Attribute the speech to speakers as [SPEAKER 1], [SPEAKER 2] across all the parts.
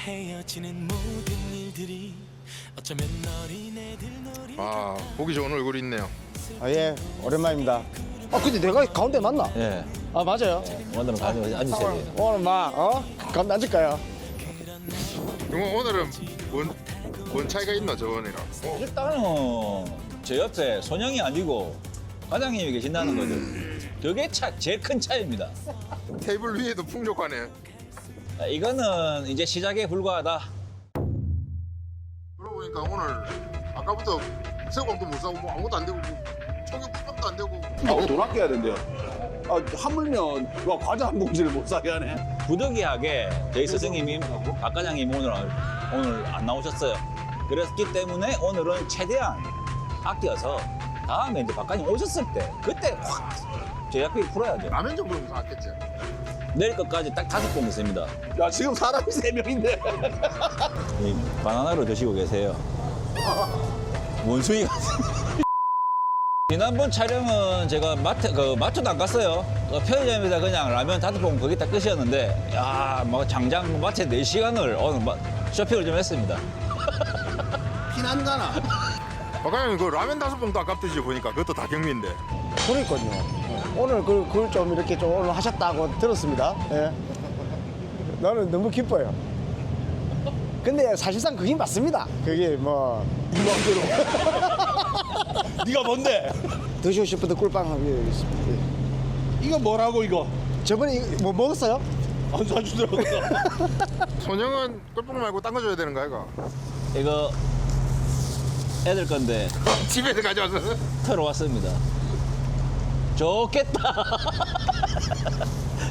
[SPEAKER 1] 헤어지는 모든 일들이 어쩌면 어린애들 놀이.
[SPEAKER 2] 아, 보기 좋은 얼굴이 있네요.
[SPEAKER 3] 아, 예, 오랜만입니다. 아, 근데 내가 가운데 맞나?
[SPEAKER 4] 예.
[SPEAKER 3] 아, 맞아요.
[SPEAKER 4] 오늘은 가지고 앉으셔야 돼요.
[SPEAKER 3] 오늘 가운데 앉을까요?
[SPEAKER 2] 그럼 오늘은 뭔 차이가 있나 저번이랑?
[SPEAKER 4] 일단은 제 옆에 손영이 아니고 과장님이 계신다는 거죠. 그게 제일 큰 차이입니다.
[SPEAKER 2] 테이블 위에도 풍족하네.
[SPEAKER 4] 이거는 이제 시작에 불과하다.
[SPEAKER 2] 그러고 보니까 오늘 아까부터 새우깡도 못 사고 뭐 아무것도 안 되고 뭐 초계국밥도 안 되고.
[SPEAKER 5] 돈 아껴야 된대요. 아, 하물며 과자 한 봉지를 못 사게 하네.
[SPEAKER 4] 부득이하게 저희 스승님이 박 과장님이 오늘 안 나오셨어요. 그렇기 때문에 오늘은 최대한 아껴서 다음에 이제 박 과장님 오셨을 때 그때 확 제작비를 풀어야죠.
[SPEAKER 2] 라면 정도는 사왔겠지.
[SPEAKER 4] 내일 것까지 딱 5봉 있습니다.
[SPEAKER 5] 야, 지금 사람이 3명인데.
[SPEAKER 4] 이 바나나로 드시고 계세요. 원숭이가. 지난번 촬영은 제가 마트도 안 갔어요. 편의점에서 그냥 라면 5봉 거기다 끝이었는데, 야, 뭐 장장 마트에 4시간을 오늘 쇼핑을 좀 했습니다.
[SPEAKER 5] 피난 가나?
[SPEAKER 2] 박과장님 그 라면 5봉도 아깝듯이 보니까 그것도 다 경미인데.
[SPEAKER 3] 그러니까요. 오늘 그걸 좀 이렇게 좀 오늘 하셨다고 들었습니다. 예. 나는 너무 기뻐요. 근데 사실상 그게 맞습니다. 그게 뭐
[SPEAKER 5] 네가 뭔데?
[SPEAKER 3] 드시고 싶어도 꿀빵 하기 있습니다.
[SPEAKER 5] 이거 뭐라고 이거?
[SPEAKER 3] 저번에 뭐 먹었어요?
[SPEAKER 5] 안 사주더라고.
[SPEAKER 2] 손영은 꿀빵 말고 딴 거 줘야 되는 거야 이거?
[SPEAKER 4] 이거 애들 건데
[SPEAKER 2] 집에서 가져와서.
[SPEAKER 4] 털어왔습니다. 좋겠다.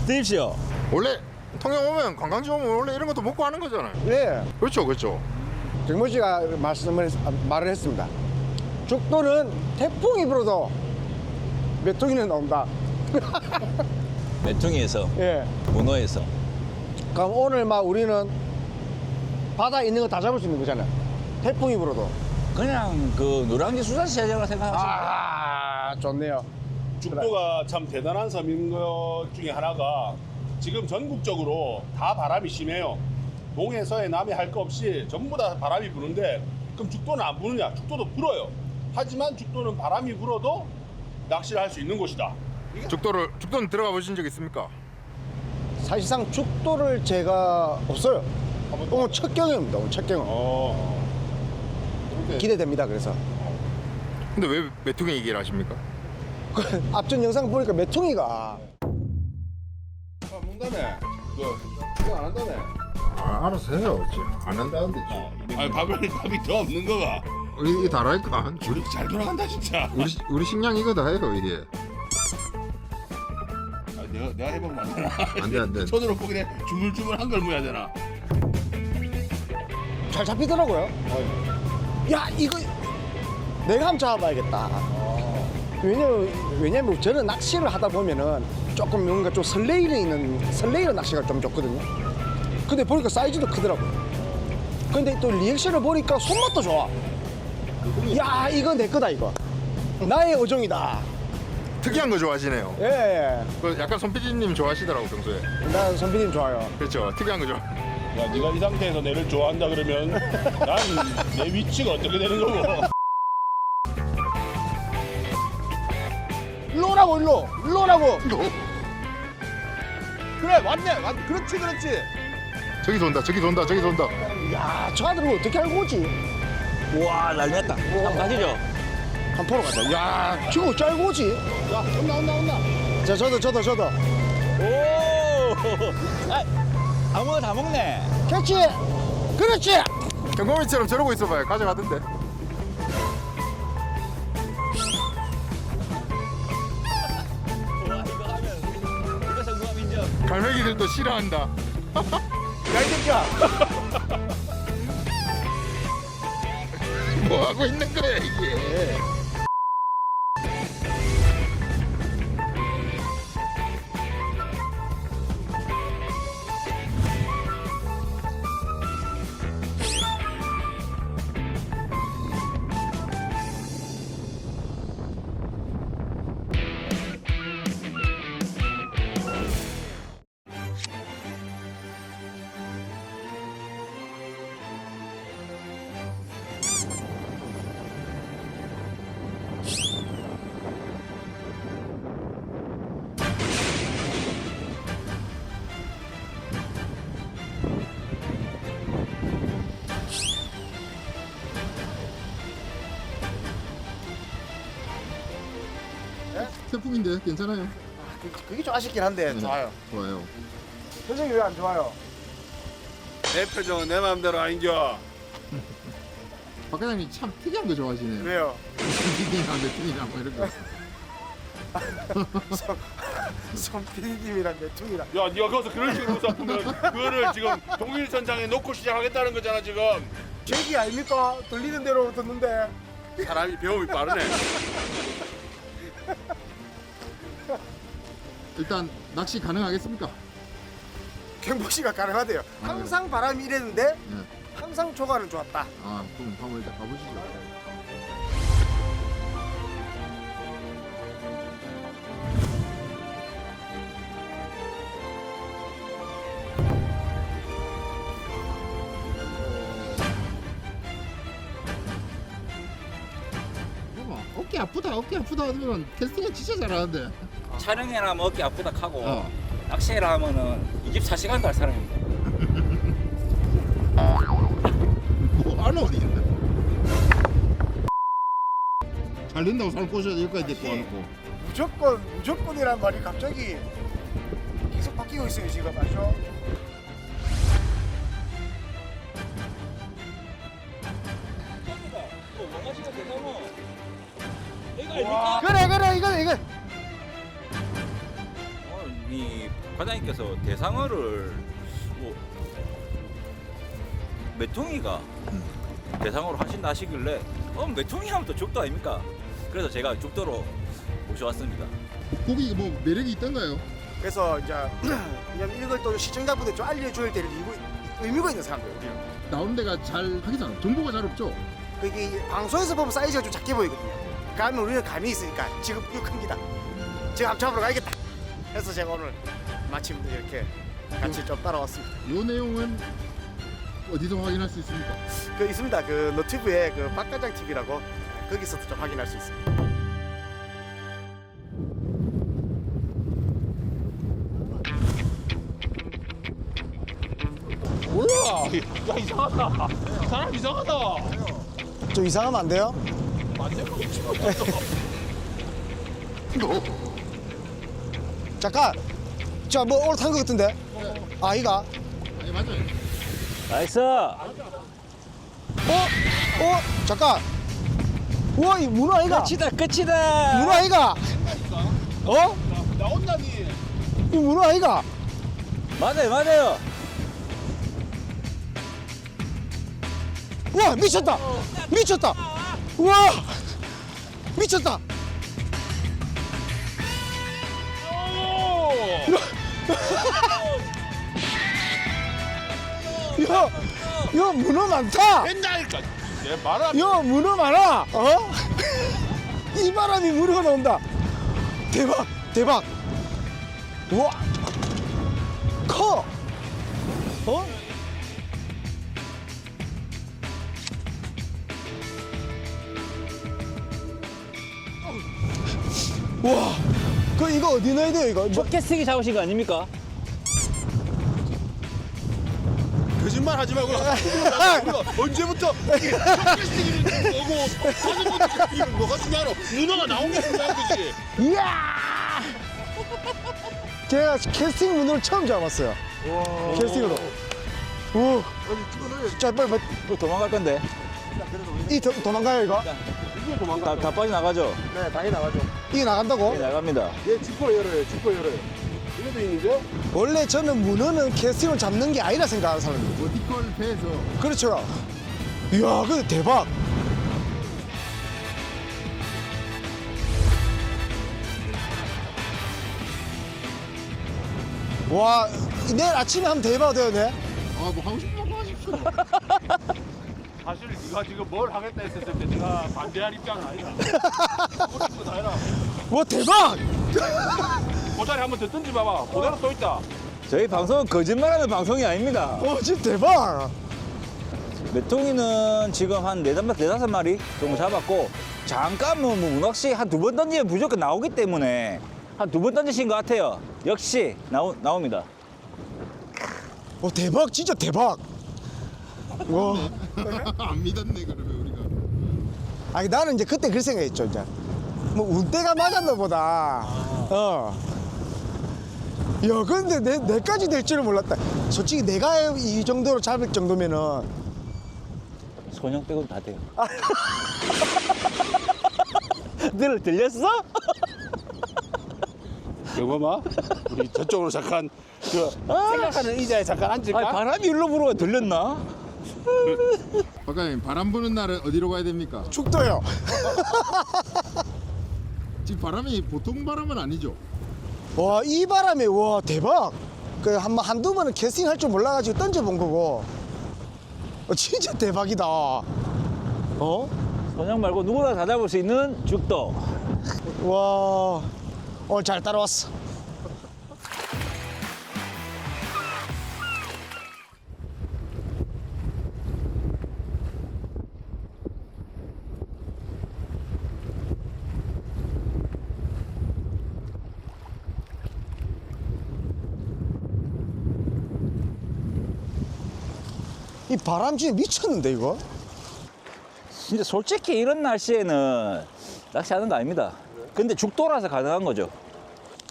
[SPEAKER 4] 드십시오.
[SPEAKER 2] 원래 통영 오면 관광지 오면 원래 이런 것도 먹고 하는 거잖아요.
[SPEAKER 3] 네.
[SPEAKER 2] 그렇죠, 그렇죠.
[SPEAKER 3] 정모 씨가 말을 했습니다. 죽도는 태풍이 불어도 메뚜기는 나온다.
[SPEAKER 4] 메뚜기에서,
[SPEAKER 3] 예.
[SPEAKER 4] 문어에서.
[SPEAKER 3] 그럼 오늘 우리는 바다에 있는 거 다 잡을 수 있는 거잖아요. 태풍이 불어도.
[SPEAKER 4] 그냥 그 노량진 수산시장이라고 생각하시면
[SPEAKER 3] 아, 좋네요.
[SPEAKER 5] 죽도가 참 대단한 섬인 것 중에 하나가 지금 전국적으로 다 바람이 심해요. 동해, 서해, 남해 할 거 없이 전부 다 바람이 부는데 그럼 죽도는 안 부느냐? 죽도도 불어요. 하지만 죽도는 바람이 불어도 낚시를 할 수 있는 곳이다.
[SPEAKER 2] 죽도는 들어가 보신 적 있습니까?
[SPEAKER 3] 사실상 죽도를 제가 없어요. 오늘 첫 경험입니다. 오늘 첫 경험. 기대됩니다. 그래서
[SPEAKER 2] 근데 왜 메뚜기 얘기를 하십니까?
[SPEAKER 3] 앞전 영상 보니까 메뚜기가
[SPEAKER 5] 문다네. 그거 안 한다네.
[SPEAKER 2] 알아서 해요. 안 한다는데.
[SPEAKER 5] 아니 밥이 더 없는 거가.
[SPEAKER 2] 이게 다라니까.
[SPEAKER 5] 우리 잘 돌아간다 진짜.
[SPEAKER 2] 우리 식량 이거 다 해요 이게.
[SPEAKER 5] 내가 해보면 안 되나?
[SPEAKER 2] 안 돼.
[SPEAKER 5] 손으로 그냥 주물주물한 걸 무야 되나?
[SPEAKER 3] 잘 잡히더라고요. 야, 이거 내가 한번 잡아봐야겠다. 왜냐면 저는 낚시를 하다 보면은 조금 뭔가 좀 설레이는 낚시가 좀 좋거든요. 근데 보니까 사이즈도 크더라고. 근데 또 리액션을 보니까 손맛도 좋아. 야, 이거 내 거다 이거. 나의 어종이다.
[SPEAKER 2] 특이한 거 좋아하시네요.
[SPEAKER 3] 예.
[SPEAKER 2] 그 약간 손PD님 좋아하시더라고 평소에.
[SPEAKER 3] 난 선비님 좋아요.
[SPEAKER 2] 그렇죠. 특이한 거 좋아.
[SPEAKER 5] 야, 네가 이 상태에서 내를 좋아한다 그러면 난 내 위치가 어떻게 되는 거고?
[SPEAKER 3] 일로 오라고 일로 오라고.
[SPEAKER 5] 그래, 맞네. 그렇지.
[SPEAKER 2] 저기 돈다.
[SPEAKER 3] 야, 저 아들은 어떻게 알고 오지?
[SPEAKER 4] 우와, 난리났다. 한번 가시죠.
[SPEAKER 3] 한 포로 가자. 야, 저거 어찌 알고 오지?
[SPEAKER 5] 야, 온다.
[SPEAKER 3] 자, 저도.
[SPEAKER 4] 오! 아무거나 다 먹네.
[SPEAKER 3] 그렇지. 그렇지.
[SPEAKER 2] 경범이처럼 저러고 있어봐요. 가져가던데.
[SPEAKER 4] 우와, 이거 하면 이거 성공함 인정.
[SPEAKER 2] 갈매기들도 싫어한다.
[SPEAKER 3] 야, 이 새끼야.
[SPEAKER 2] 뭐 하고 있는 거야 이게.
[SPEAKER 6] 태풍인데 괜찮아요?
[SPEAKER 3] 그게 좀 아쉽긴 한데 좋아요.
[SPEAKER 6] 좋아요.
[SPEAKER 3] 표정이 왜 안 좋아요?
[SPEAKER 5] 내 표정은 내 마음대로 아닌겨.
[SPEAKER 6] 박 과장님 참 특이한 거 좋아하시네요.
[SPEAKER 3] 왜요?
[SPEAKER 6] 튀김이랑 메뚜기랑 뭐 이런 거.
[SPEAKER 3] 손 PD님이랑 메뚜기랑.
[SPEAKER 5] 야, 네가 거기서 그런 식으로 웃어보면 그거를 지금 동일선장에 놓고 시작하겠다는 거잖아 지금.
[SPEAKER 3] 제기 아닙니까? 들리는 대로 듣는데.
[SPEAKER 5] 사람이 배움이 빠르네.
[SPEAKER 6] 일단 낚시 가능하겠습니까?
[SPEAKER 3] 경보시가 가능하대요.
[SPEAKER 6] 아,
[SPEAKER 3] 항상 바람이 이랬는데
[SPEAKER 6] 네.
[SPEAKER 3] 항상 조과는 좋았다.
[SPEAKER 6] 아 그럼 한번 일단 가보시죠. 어깨 아프다 하면 캐스팅은 진짜 잘하는데.
[SPEAKER 4] 촬영이나 뭐 어깨 아프다 하고
[SPEAKER 6] 어.
[SPEAKER 4] 낚시를 하면은 24시간도 할 사람입니다.
[SPEAKER 6] 뭐 안오니? 잘 된다고 사람 꼬셔야 여기까지 데리고 와놓고.
[SPEAKER 3] 무조건이란 말이 갑자기 계속 바뀌고 있어요 지금 맞죠? 그래 이거
[SPEAKER 4] 이 과장님께서 대상어를 뭐 메통이가 대상어로 하신다 하시길래 메통이 하면 또 죽도 아닙니까? 그래서 제가 죽도로 모셔왔습니다.
[SPEAKER 6] 고기 뭐 매력이 있던가요?
[SPEAKER 3] 그래서 이제 왜냐면 이걸 또 시청자분들 좀 알려줄 때를 의미가 있는 사람들
[SPEAKER 6] 나오는 데가 잘 하기잖아. 정보가 잘 없죠.
[SPEAKER 3] 그게 방송에서 보면 사이즈가 좀 작게 보이거든요. 그러면 우리는 감이 있으니까 지금 이거 큽니다. 지금 합참으로 가야겠다. 그래서 제가 오늘 마침 이렇게 같이 좀 따라왔습니다.
[SPEAKER 6] 이 내용은 어디서 확인할 수 있습니까?
[SPEAKER 3] 그 있습니다. 그 너튜브에 그 박과장 TV라고 거기서도 좀 확인할 수 있습니다.
[SPEAKER 5] 뭐야? 야 이상하다. 사람 이상하다.
[SPEAKER 3] 좀 이상하면 안 돼요? 잠깐. 자뭐 오늘 탄 거 같은데? 아이가?
[SPEAKER 6] 네 맞아요.
[SPEAKER 4] 나이스!
[SPEAKER 3] 잠깐. 우와 이 문어 아이가?
[SPEAKER 4] 끝이다!
[SPEAKER 3] 문어 아이가? 어?
[SPEAKER 5] 나온다니.
[SPEAKER 3] 이 문어 아이가?
[SPEAKER 4] 맞아요!
[SPEAKER 3] 우와 미쳤다. 우와 미쳤다. 야 문어 많다.
[SPEAKER 5] 된다니까. 내 말아.
[SPEAKER 3] 야 문어 많아. 어? 이 바람이 문어가 나온다. 대박. 우와 커. 어? 와, 이거 어디 넣어야 돼요 이거?
[SPEAKER 4] 쇼캐스팅 잡으신 거 아닙니까?
[SPEAKER 5] 거짓말 하지 말고. 우리가 언제부터 캐스팅을 오고 사진분들 뭐가 중요하노? 문어가 나온 게 중요한 거지.
[SPEAKER 3] 이야! 제가 캐스팅 문어를 처음 잡았어요. 캐스팅으로. 오. 자, 빨리
[SPEAKER 4] 도망갈 건데.
[SPEAKER 3] 도망가요 이거?
[SPEAKER 4] 다 빠져나가죠?
[SPEAKER 3] 네, 당연히 나가죠. 이게 나간다고?
[SPEAKER 4] 네, 나갑니다.
[SPEAKER 5] 얘 지퍼 열어요. 이래도 있는데?
[SPEAKER 3] 원래 저는 문어는 캐스팅을 잡는 게 아니라 생각하는 사람이에요.
[SPEAKER 6] 버티컬 배에서
[SPEAKER 3] 그렇죠. 이야, 근데 대박. 와, 내일 아침에 한번 대박 돼요, 네?
[SPEAKER 6] 뭐 하고 싶은 거 하십시오.
[SPEAKER 5] 사실 네가 지금 뭘 하겠다 했을 때 내가 반대할 입장은 아니다. 하고 싶은 거 다 해라.
[SPEAKER 3] 와, 대박!
[SPEAKER 5] 보자리 한번 더 던져봐봐. 그대로 또 있다.
[SPEAKER 4] 저희 방송은 거짓말하는 방송이 아닙니다.
[SPEAKER 3] 진짜 대박!
[SPEAKER 4] 메통이는 지금 한 4-5마리 정도 잡았고 잠깐 뭐 문낚시 한 2번 던지면 무조건 나오기 때문에 한 2번 던지신 것 같아요. 역시 나옵니다.
[SPEAKER 3] 대박, 진짜 대박! 와.
[SPEAKER 6] 안 믿었네 그러면 우리가.
[SPEAKER 3] 아니, 나는 이제 그때 그 생각했죠, 이제. 뭐 운대가 맞았나 보다. 야, 근데 내까지 될 줄은 몰랐다. 솔직히 내가 이 정도로 잡을 정도면은
[SPEAKER 4] 손형 빼고 다 돼요. 늘 들렸어?
[SPEAKER 5] 경범아, 우리 저쪽으로 잠깐 생각하는 의자에 잠깐 앉을까?
[SPEAKER 4] 아, 바람이 일로 불어가 들렸나?
[SPEAKER 6] 박과장님 바람 부는 날은 어디로 가야 됩니까?
[SPEAKER 3] 죽도요.
[SPEAKER 6] 지금 바람이 보통 바람은 아니죠?
[SPEAKER 3] 와, 이 바람에, 와, 대박. 그, 한두 번은 캐스팅 할 줄 몰라가지고 던져본 거고. 진짜 대박이다.
[SPEAKER 4] 손형 말고 누구나 다 잡을 수 있는 죽도.
[SPEAKER 3] 와, 오늘 잘 따라왔어. 이 바람 진짜 미쳤는데, 이거?
[SPEAKER 4] 진짜 솔직히 이런 날씨에는 낚시하는 거 아닙니다. 근데 죽도라서 가능한 거죠.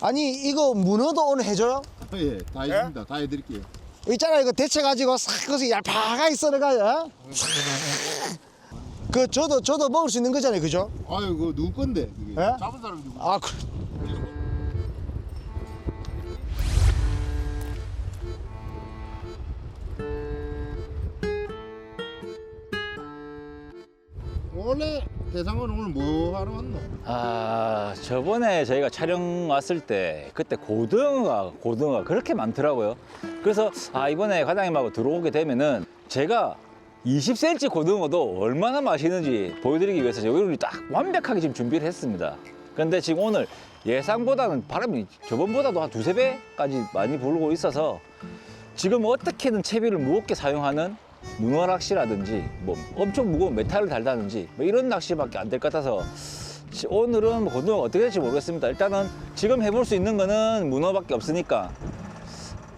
[SPEAKER 3] 아니, 이거 문어도 오늘 해줘요?
[SPEAKER 6] 예, 다 해줍니다. 다 해드릴게요.
[SPEAKER 3] 있잖아, 이거 데쳐가지고 싹 그것이 얄팍하게 썰어가요. 그 저도 먹을 수 있는 거잖아요, 그죠?
[SPEAKER 6] 아유, 그거 누구 건데? 이게?
[SPEAKER 3] 예?
[SPEAKER 6] 잡은 사람이 누구?
[SPEAKER 3] 아, 그래.
[SPEAKER 6] 원래 대상은 오늘 뭐 하러 왔노?
[SPEAKER 4] 아, 저번에 저희가 촬영 왔을 때 그때 고등어가 그렇게 많더라고요. 그래서 이번에 과장님하고 들어오게 되면은 제가 20cm 고등어도 얼마나 맛있는지 보여드리기 위해서 요리를 딱 완벽하게 지금 준비를 했습니다. 그런데 지금 오늘 예상보다는 바람이 저번보다도 한 두세 배까지 많이 불고 있어서 지금 어떻게든 채비를 무겁게 사용하는 문어 낚시라든지 뭐 엄청 무거운 메탈을 달다든지 뭐 이런 낚시밖에 안 될 것 같아서 오늘은 뭐 고등어가 어떻게 될지 모르겠습니다. 일단은 지금 해볼 수 있는 거는 문어밖에 없으니까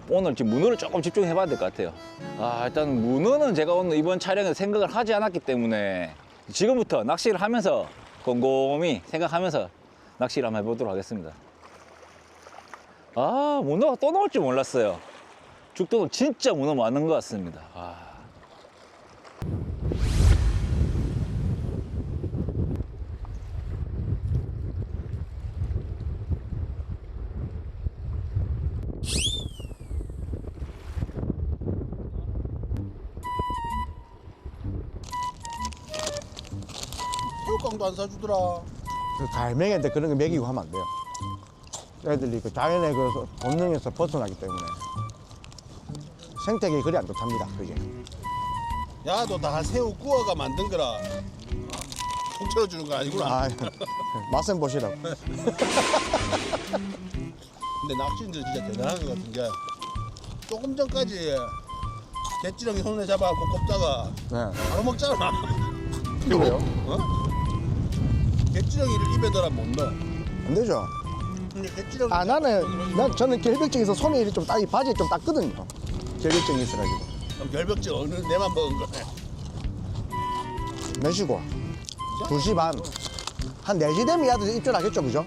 [SPEAKER 4] 오늘 지금 문어를 조금 집중해 봐야 될 것 같아요. 일단 문어는 제가 오늘 이번 촬영에서 생각을 하지 않았기 때문에 지금부터 낚시를 하면서 곰곰이 생각하면서 낚시를 한번 해보도록 하겠습니다. 문어가 또 나올 줄 몰랐어요. 죽도는 진짜 문어 많은 것 같습니다.
[SPEAKER 5] 새우깡도 안 사주더라.
[SPEAKER 3] 그 갈매기한테 그런 거 먹이고 하면 안 돼요. 애들이 그 자연의 그 본능에서 벗어나기 때문에 생태계에 그리 안 좋답니다, 그게.
[SPEAKER 5] 야, 너 다 새우 구워가 만든 거라. 통째로 주는 거 아니구나.
[SPEAKER 3] 아, 맛은 보시라고.
[SPEAKER 5] 근데 낚시인들 진짜 대단한 것 같은 게 조금 전까지 갯지렁이 손에 잡아갖고 꼽다가
[SPEAKER 3] 네.
[SPEAKER 5] 바로 먹잖아.
[SPEAKER 3] 그래요?
[SPEAKER 5] 갯지렁이를 입에 넣으라 못 넣어.
[SPEAKER 3] 안 되죠?
[SPEAKER 5] 근데 갯지렁이
[SPEAKER 3] 저는 결벽증에서 손에 이렇게 좀 이 바지에 좀 닦거든요. 결벽증이 있어가지고.
[SPEAKER 5] 그럼 결벽증 어느 내만 먹은 거네.
[SPEAKER 3] 몇 시고? 2시 반. 한 4시 되면 야들 입질하겠죠, 그죠?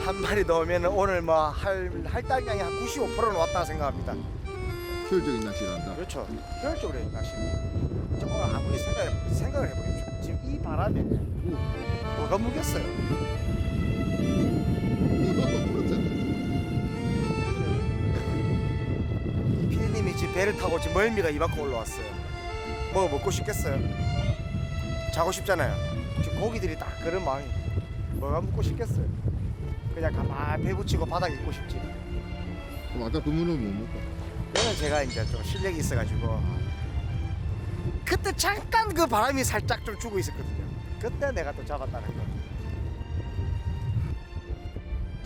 [SPEAKER 3] 한 마리 넣으면 오늘 뭐 할당량이 한 95%는 왔다고 생각합니다.
[SPEAKER 6] 효율적인 낚시를 한다.
[SPEAKER 3] 그렇죠. 효율적으로 해, 낚시. 오늘 아무리 생각을 해보십시오. 지금 이 바람에 뭐가 무겠어요? 피디님이 지금 배를 타고 지금 멀미가 이만큼 올라왔어요. 뭐 먹고 싶겠어요? 자고 싶잖아요. 지금 고기들이 딱 그런 마음이 뭐가 먹고 싶겠어요? 그냥 가만히 배 붙이고 바닥에 있고 싶지.
[SPEAKER 6] 그럼 아까 그 문은 못 먹고.
[SPEAKER 3] 이거는 제가 이제 좀 실력이 있어가지고 그때 잠깐 그 바람이 살짝 좀 주고 있었거든요. 그때 내가 또 잡았다는 거.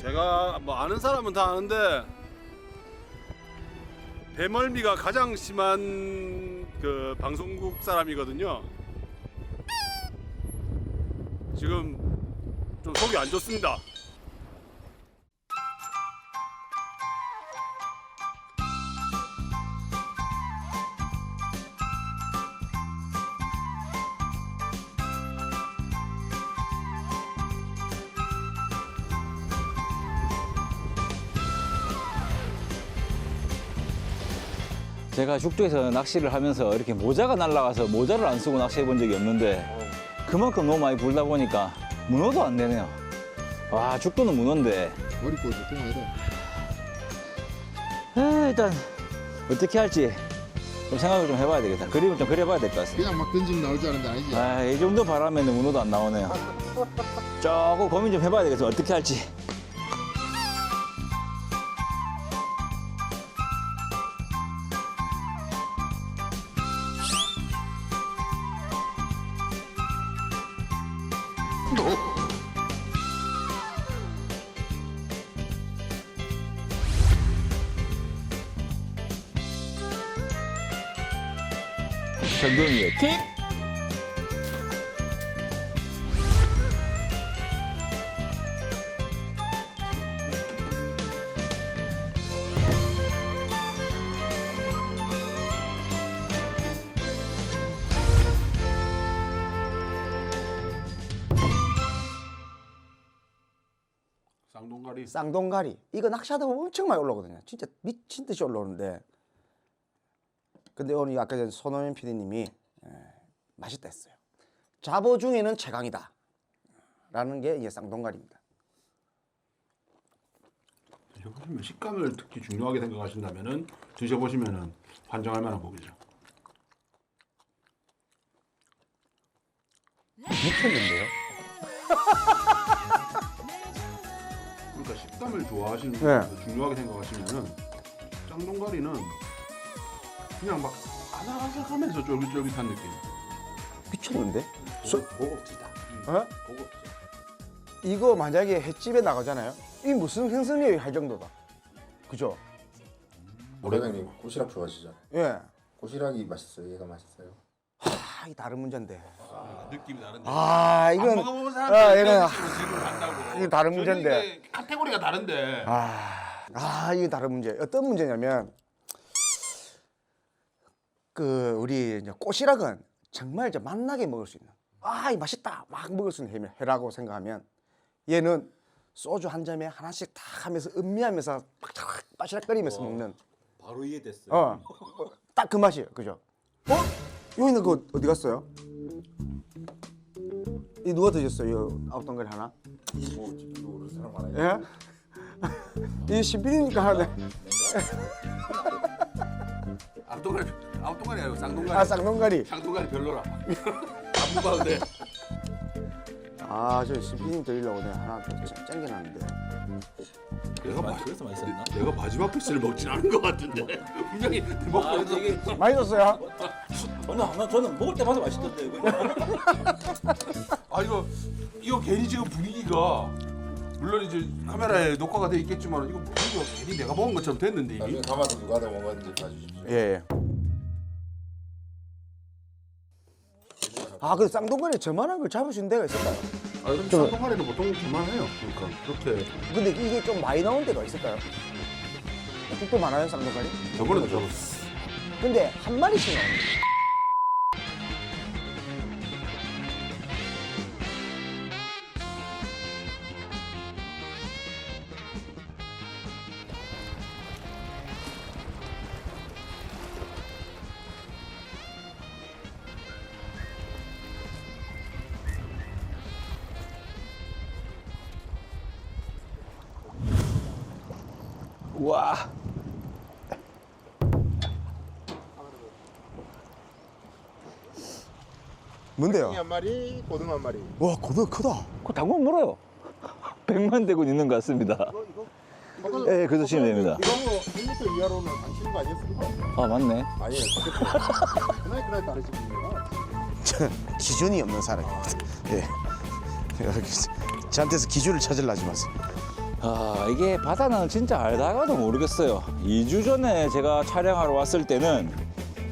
[SPEAKER 5] 제가 뭐 아는 사람은 다 아는데 배멀미가 가장 심한 그 방송국 사람이거든요. 지금 좀 속이 안 좋습니다.
[SPEAKER 4] 제가 죽도에서 낚시를 하면서 이렇게 모자가 날아가서 모자를 안 쓰고 낚시해 본 적이 없는데 그만큼 너무 많이 불다 보니까 문어도 안 되네요. 와, 죽도는 문어인데
[SPEAKER 6] 머리 꼬지 보통 아니다.
[SPEAKER 4] 일단 어떻게 할지 좀 생각을 좀 해봐야 되겠다. 그림을 좀 그려봐야 될 것 같습니다.
[SPEAKER 6] 그냥 막 던지면 나올 줄 알았는데 아니지.
[SPEAKER 4] 아, 이 정도 바람에는 문어도 안 나오네요. 조금 고민 좀 해봐야 되겠어. 어떻게 할지. 정동이의 킥!
[SPEAKER 5] 쌍동가리.
[SPEAKER 3] 쌍동가리. 이거 낚시하다 보면 엄청 많이 올라오거든요. 진짜 미친 듯이 올라오는데. 근데 오늘 아까 전 손호연 PD님이 맛있다 했어요. 잡어 중에는 최강이다. 라는 게 이게 쌍동가리입니다.
[SPEAKER 5] 드셔보시면 식감을 특히 중요하게 생각하신다면은 드셔보시면은 환장할 만한 고기죠.
[SPEAKER 3] 미쳤는데요?
[SPEAKER 5] 그러니까 식감을 좋아하시는
[SPEAKER 3] 네.
[SPEAKER 5] 분들 중요하게 생각하시면은 쌍동가리는 그냥 막 아삭아삭하면서 쫄깃쫄깃한 느낌.
[SPEAKER 3] 미쳤는데?
[SPEAKER 4] 고급지다.
[SPEAKER 3] 어?
[SPEAKER 4] 고급지.
[SPEAKER 3] 이거 만약에 횟집에 나가잖아요. 이 무슨 생선이에요 할 정도다. 그죠?
[SPEAKER 7] 모래장님 꼬시락 좋아하시잖아요.
[SPEAKER 3] 예.
[SPEAKER 7] 꼬시락이 맛있어요. 얘가 맛있어요.
[SPEAKER 3] 하, 이 다른 문제인데.
[SPEAKER 5] 느낌이 다른데.
[SPEAKER 3] 아, 이건
[SPEAKER 5] 안 먹어본 사람들
[SPEAKER 3] 이건
[SPEAKER 5] 지금 간다고.
[SPEAKER 3] 이게 다른
[SPEAKER 5] 저는
[SPEAKER 3] 문제인데.
[SPEAKER 5] 이게 카테고리가 다른데.
[SPEAKER 3] 이게 다른 문제. 어떤 문제냐면 그 우리 이제 꼬시락은 정말 이제 맛나게 먹을 수 있는. 이 맛있다. 막 먹을 수 있는 회라고 생각하면 얘는 소주 한 잔에 하나씩 탁 하면서 음미하면서 빠시락거리면서 먹는.
[SPEAKER 4] 바로 이해됐어요.
[SPEAKER 3] 딱 그 맛이에요. 그죠? 여기는 그거 어디 갔어요? 이 누가 드셨어요? 이 아웃동가리 하나?
[SPEAKER 7] 모르는 사람 많아요.
[SPEAKER 3] 예? 이 신비니까 하네.
[SPEAKER 5] 아웃동가리 아니고 쌍동가리.
[SPEAKER 3] 쌍동가리.
[SPEAKER 5] 쌍동가리 별로라. 안 먹어도
[SPEAKER 3] 저 신비님 드리려고 내가 하나 짱겨놨는데.
[SPEAKER 4] 그래서 맛있었나?
[SPEAKER 5] 내가 마지막 피스를 먹진 않은 것 같은데. 분명히 먹고
[SPEAKER 4] 이게
[SPEAKER 3] 맛있었어요?
[SPEAKER 4] 저는 먹을 때마다 맛있던데.
[SPEAKER 5] 이거 괜히 지금 분위기가 물론 이제 카메라에 녹화가 돼 있겠지만 이거 분위기가 괜히 내가 먹은 것처럼 됐는데 이미.
[SPEAKER 7] 나중에 가마도 누가 더 먹었는지 봐주십시오.
[SPEAKER 3] 예. 근데 쌍동가리 저만한 걸 잡으신 데가 있을까요?
[SPEAKER 5] 그럼 쌍동가리는 보통 그만해요. 그러니까 그렇게.
[SPEAKER 3] 근데 이게 좀 많이 나온 데가 있을까요? 국도 많아요 쌍동가리?
[SPEAKER 5] 저번에도 잡았어.
[SPEAKER 3] 근데 한 마리씩 나오는
[SPEAKER 4] 와.
[SPEAKER 3] 뭔데요?
[SPEAKER 6] 한 마리, 고등 한 마리.
[SPEAKER 3] 와 고등 크다.
[SPEAKER 4] 그 당근 물어요. 100만 대군 있는 것 같습니다. 예, 그 드시면 됩니다.
[SPEAKER 6] 이거 뭐 100m 이하로는 안 치는 거 아니었습니까?
[SPEAKER 4] 아, 맞네.
[SPEAKER 6] 아니에요. 그날 다르시군요.
[SPEAKER 3] 기준이 없는 사람입니다. 예. 저한테서 기준을 찾으려 하지 마세요.
[SPEAKER 4] 아, 이게 바다는 진짜 알다가도 모르겠어요. 2주 전에 제가 촬영하러 왔을 때는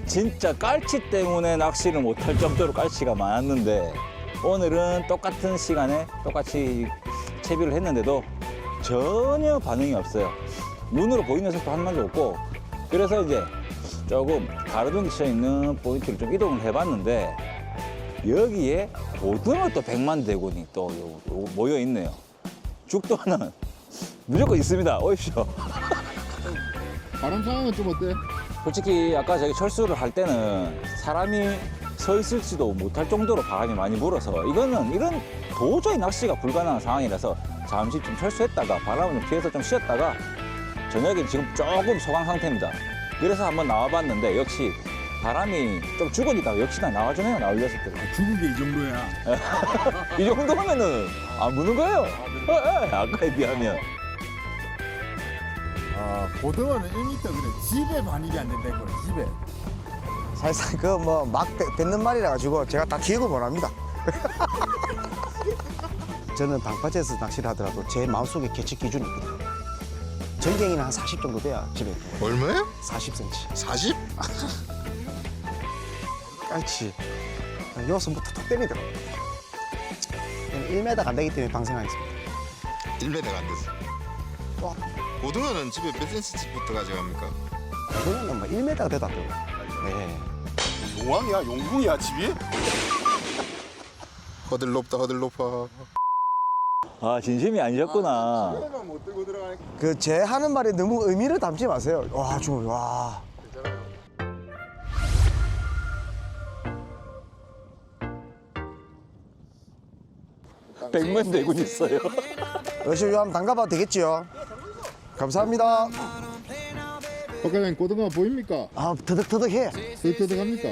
[SPEAKER 4] 진짜 깔치 때문에 낚시를 못할 정도로 깔치가 많았는데 오늘은 똑같은 시간에 똑같이 채비를 했는데도 전혀 반응이 없어요. 눈으로 보이는 녀석도 한 마리도 없고 그래서 이제 조금 가로등 치어 있는 포인트를 좀 이동을 해봤는데 여기에 고등어 또 100만 대군이 또 모여 있네요. 죽도는 무조건 있습니다. 오십시오.
[SPEAKER 6] 바람 상황은 좀 어때?
[SPEAKER 4] 솔직히 아까 저기 철수를 할 때는 사람이 서 있을지도 못할 정도로 바람이 많이 불어서 이거는 이런 도저히 낚시가 불가능한 상황이라서 잠시 좀 철수했다가 바람을 좀 피해서 좀 쉬었다가 저녁에 지금 조금 소강 상태입니다. 그래서 한번 나와봤는데 역시 바람이 좀 죽으니까 역시나 나와주네요. 나올 녀석들.
[SPEAKER 6] 죽은 게 이 정도야.
[SPEAKER 4] 이 정도면은 안 무는 거예요. 아까에 비하면.
[SPEAKER 6] 고등어는 1m 그래. 집에 반입이 안 된다고 집에.
[SPEAKER 3] 사실상 그 뭐 막 뱉는 말이라 가지고 제가 다 기억을 못합니다. 저는 방파제에서 낚시를 하더라도 제 마음속에 개측 기준이 있거든요. 전갱이는 한 40 정도 돼야 집에.
[SPEAKER 2] 얼마예요?
[SPEAKER 3] 40cm.
[SPEAKER 2] 40?
[SPEAKER 3] 깔치. 요서부터 톡 때리더라고요. 1m 안 되기 때문에 방생하겠습니다.
[SPEAKER 2] 1m가 안 됐어.
[SPEAKER 3] 와.
[SPEAKER 2] 고등어는 집에 몇 cm부터 가져갑니까?
[SPEAKER 3] 그거는 뭐 1m가 돼도 안 되고. 네.
[SPEAKER 5] 용왕이야, 용궁이야 집이?
[SPEAKER 2] 허들 높다 허들 높아.
[SPEAKER 4] 아, 진심이 아니셨구나.
[SPEAKER 3] 그 제 하는 말에 너무 의미를 담지 마세요. 와, 좀 와.
[SPEAKER 4] 백만 대군 있어요.
[SPEAKER 3] 열심히 한번 담가봐도 되겠지요. 감사합니다.
[SPEAKER 6] 박과장님 고등어 보입니까?
[SPEAKER 3] 아, 더덕더덕해.
[SPEAKER 6] 더덕더덕합니까?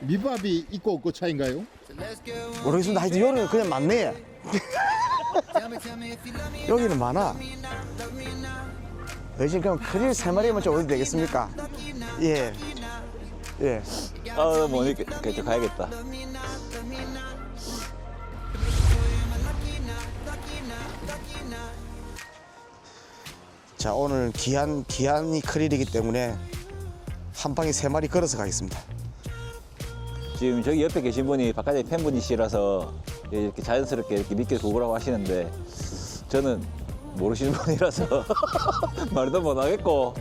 [SPEAKER 6] 밑밥이 있고 없고 차인가요?
[SPEAKER 3] 모르겠습니다. 하여튼 여기는 그냥 많네. 여기는 많아. 요즘 그럼 크릴 3마리만 좀 어디 되겠습니까? 예. 예.
[SPEAKER 4] 아, 뭐 이렇게 가야겠다.
[SPEAKER 3] 자, 오늘 기한이 크릴이기 때문에 한 방에 3마리 걸어서 가겠습니다.
[SPEAKER 4] 지금 저기 옆에 계신 분이 바깥에 팬분이시라서 이렇게 자연스럽게 이렇게 미끼를 구구라고 하시는데 저는 모르시는 분이라서 말도 못 하겠고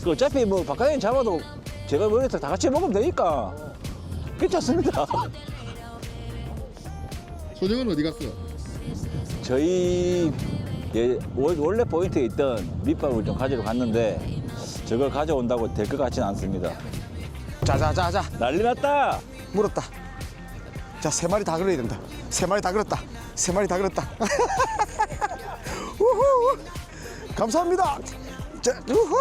[SPEAKER 4] 그 어차피 뭐 바깥에 잡아도 제가 머리에서 다 같이 먹으면 되니까 괜찮습니다.
[SPEAKER 6] 소정은 어디 갔어?
[SPEAKER 4] 저희 원래 포인트에 있던 밑밥을 좀 가지러 갔는데 저걸 가져온다고 될 것 같지는 않습니다.
[SPEAKER 3] 자자자자.
[SPEAKER 4] 난리 났다.
[SPEAKER 3] 물었다. 자, 3마리 다 걸어야 된다. 3마리 다 걸었다. 3마리 다 걸었다. 우후. 감사합니다. 자, 우후.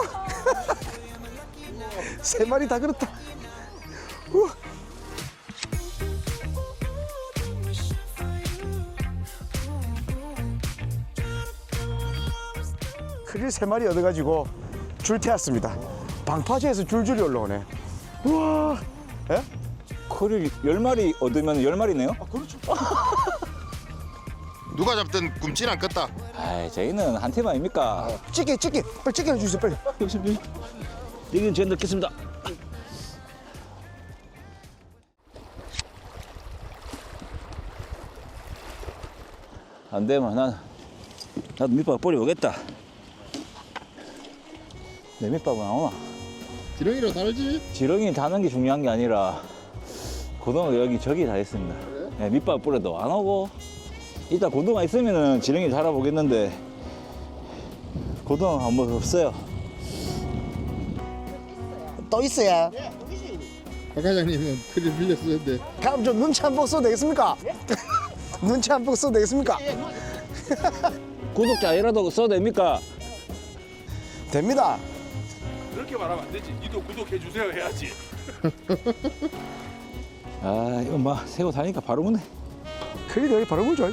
[SPEAKER 3] 3마리 다 걸었다. 우후. 크릴 3마리 얻어가지고 줄 태웠습니다. 방파제에서 줄줄이 올라오네. 우와. 예?
[SPEAKER 4] 크릴 10마리 얻으면 10마리네요?
[SPEAKER 3] 아, 그렇죠.
[SPEAKER 2] 누가 잡든 굶진 않겠다.
[SPEAKER 4] 아, 저희는 한 팀 아닙니까?
[SPEAKER 3] 찌개. 빨리 찌개 해주세요, 빨리.
[SPEAKER 4] 여기는 제가 넣겠습니다. 안 되면 나도 밑밥 뿌려오겠다. 내 밑밥은 나오나?
[SPEAKER 6] 지렁이로 달지?
[SPEAKER 4] 지렁이 다는 게 중요한 게 아니라 고등어가 여기 저기 다 있습니다. 네, 밑밥 뿌려도 안 오고 이따 고등어 있으면은 지렁이 달아보겠는데 고등어 아무 없어요.
[SPEAKER 3] 또 있어요.
[SPEAKER 6] 박과장님은 크릴 빌려 쓰는데
[SPEAKER 3] 그럼 좀 눈치 한 번 써도 되겠습니까? 눈치 한 번 써도 되겠습니까?
[SPEAKER 4] 구독자이라도 써도 됩니까?
[SPEAKER 3] 됩니다.
[SPEAKER 5] 그렇게 말하면 안 되지. 니도 구독해 주세요 해야지.
[SPEAKER 4] 아, 이거 막 새우 다니까 바로 무네.
[SPEAKER 3] 크릴 여기 바로 물죠.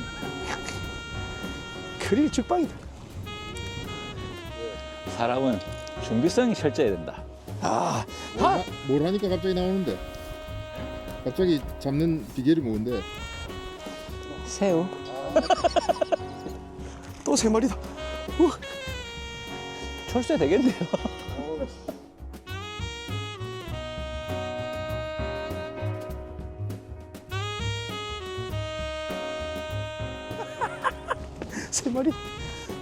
[SPEAKER 3] 크릴 직방이다.
[SPEAKER 4] 사람은 준비성이 철저해야 된다.
[SPEAKER 3] 아,
[SPEAKER 6] 뭘 하니까 갑자기 나오는데 갑자기 잡는 비결이 뭔데?
[SPEAKER 4] 새우.
[SPEAKER 3] 또 세 마리다.
[SPEAKER 4] 철수해 되겠네요.
[SPEAKER 3] 세 마리.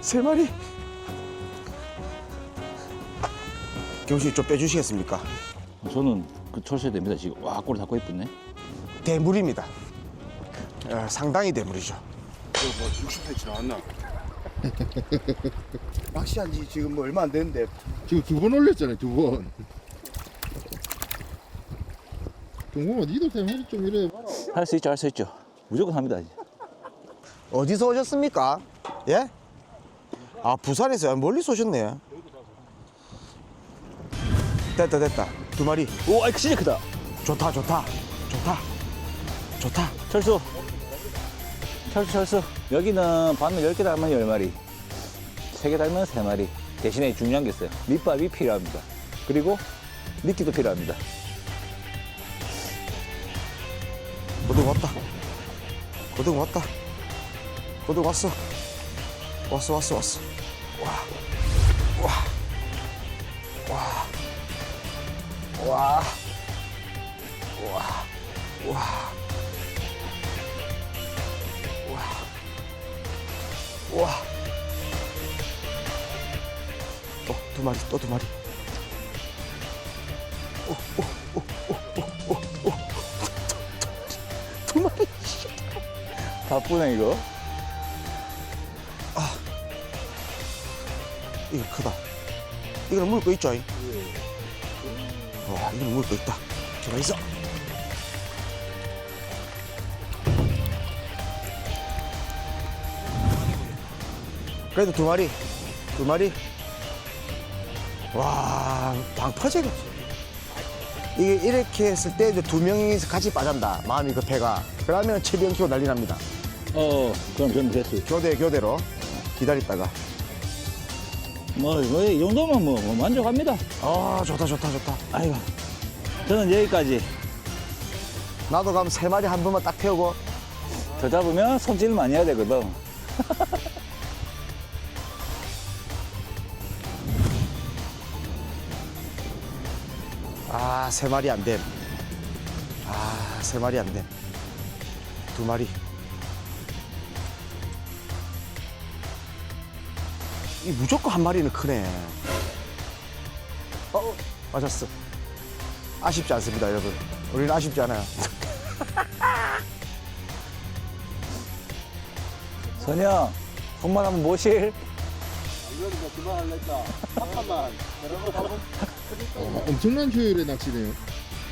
[SPEAKER 3] 세 마리. 경씨 좀 빼주시겠습니까?
[SPEAKER 4] 저는 그 철수해 됩니다 지금. 와 꼬리 닫고 이쁘네.
[SPEAKER 3] 대물입니다. 상당히 대물이죠.
[SPEAKER 5] 뭐 60cm 나왔나?
[SPEAKER 3] 낚시한 지 지금 뭐 얼마 안 됐는데
[SPEAKER 6] 지금 2번 올렸잖아요, 2번. 동공아, 니도 대머리 좀 이래.
[SPEAKER 4] 할 수 있죠, 할 수 있죠. 무조건 합니다. 이제.
[SPEAKER 3] 어디서 오셨습니까? 예? 아 부산에서 멀리서 오셨네. 됐다 됐다. 두 마리.
[SPEAKER 4] 오, 아이 진짜 크다.
[SPEAKER 3] 좋다 좋다 좋다 좋다.
[SPEAKER 4] 철수. 철수. 여기는 밤에 10개 달면 10마리. 3개 달면 3마리. 대신에 중요한 게 있어요. 밑밥이 필요합니다. 그리고 미끼도 필요합니다.
[SPEAKER 3] 고등 왔다. 고등 왔다. 고등 왔어. 왔어. 와. 와. 두 마리, 또 두 마리. 두 마리.
[SPEAKER 4] 바쁘네 이거.
[SPEAKER 3] 이거 크다. 이거는 물고 있죠? 와, 이거는 물고 있다. 들어 있어. 그래도 두 마리. 와, 방파제가. 이게 이렇게 했을 때 이제 두 명이서 같이 빠진다. 마음이 급해가. 그러면 채비형 키고 난리 납니다.
[SPEAKER 4] 그럼 저는 됐어요.
[SPEAKER 3] 교대로 기다렸다가.
[SPEAKER 4] 이 정도면 뭐 만족합니다.
[SPEAKER 3] 아, 좋다.
[SPEAKER 4] 아이고. 저는 여기까지.
[SPEAKER 3] 나도 가면 세 마리 한 번만 딱 태우고.
[SPEAKER 4] 더 잡으면 손질 많이 해야 되거든.
[SPEAKER 3] 아, 세 마리 안 됨. 아, 세 마리 안 됨. 두 마리. 이 무조건 한 마리는 크네. 맞았어. 아쉽지 않습니다, 여러분. 우리는 아쉽지 않아요.
[SPEAKER 4] 선영, 손만 한번 모실.
[SPEAKER 6] 엄청난 효율의 낚시네요.